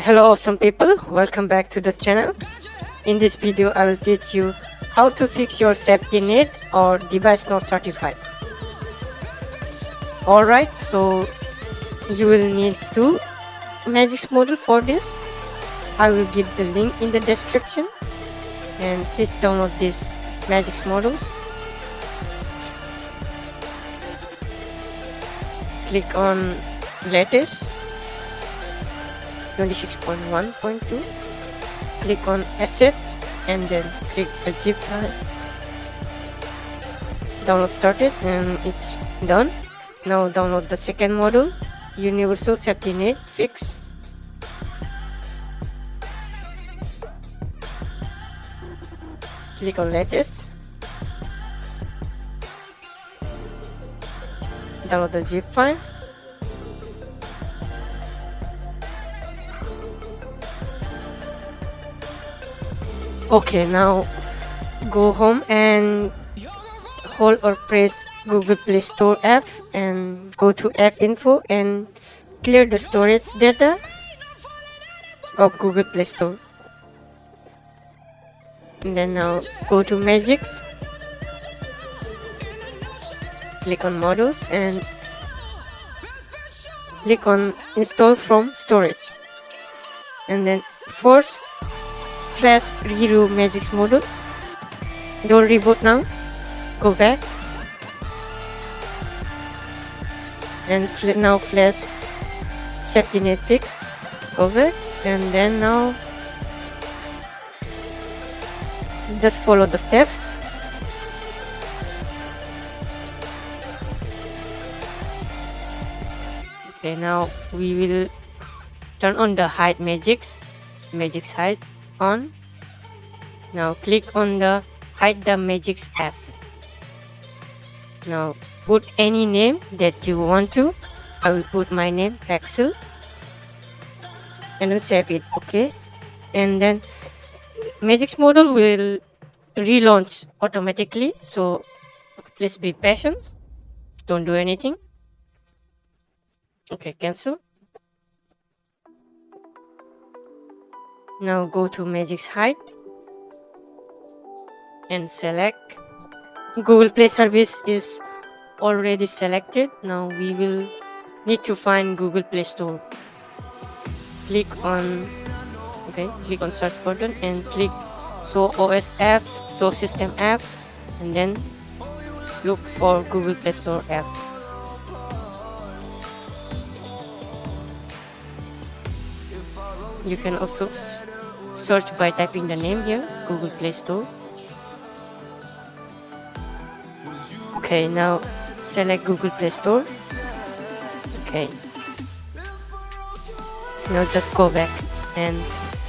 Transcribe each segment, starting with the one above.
Hello awesome people, welcome back to the channel. In this video I will teach you how to fix your safetynet or device not certified. Alright, so you will need two Magisk module for this. I will give the link in the description and please download these Magisk modules. Click on latest 26.1.2, click on assets and then click the zip file. Download started and it's done. Now download the second module, universal safetynet fix. Click on latest, download the zip file. Okay, now go home and hold or press Google Play Store app and go to app info and clear the storage data of Google Play Store. And then now go to Magisk, click on modules and click on install from storage, and then force flash reroute Magisk module. Don't reboot now, go back and now flash safetynet fix, go back, and then now just follow the steps. Okay, now we will turn on the hide Magisk hide on. Now click on the hide the Magisk app. Now put any name that you want to. I will put my name Axel and then save it. Okay, and then Magisk module will relaunch automatically, so please be patient, don't do anything. Okay, cancel. Now go to Magisk hide and select Google Play service is already selected. Now we will need to find Google Play Store. Click on search button and click show OS apps, show system apps, and then look for Google Play Store app. You can also search by typing the name here, Google Play Store. Okay, now select Google Play Store. Okay, now just go back and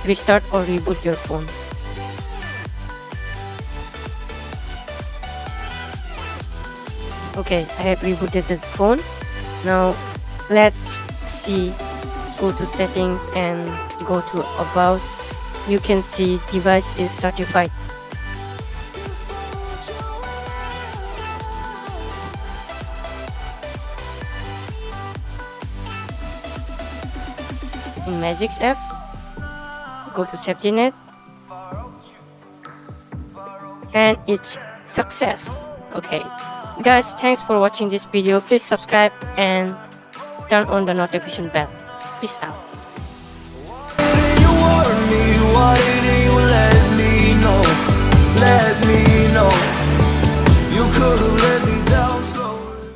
restart or reboot your phone. Okay, I have rebooted the phone. Now let's see, go to settings and go to about. You can see device is certified. In Magisk app, go to safetynet and it's success. Okay guys, thanks for watching this video. Please subscribe and turn on the notification bell. Peace out.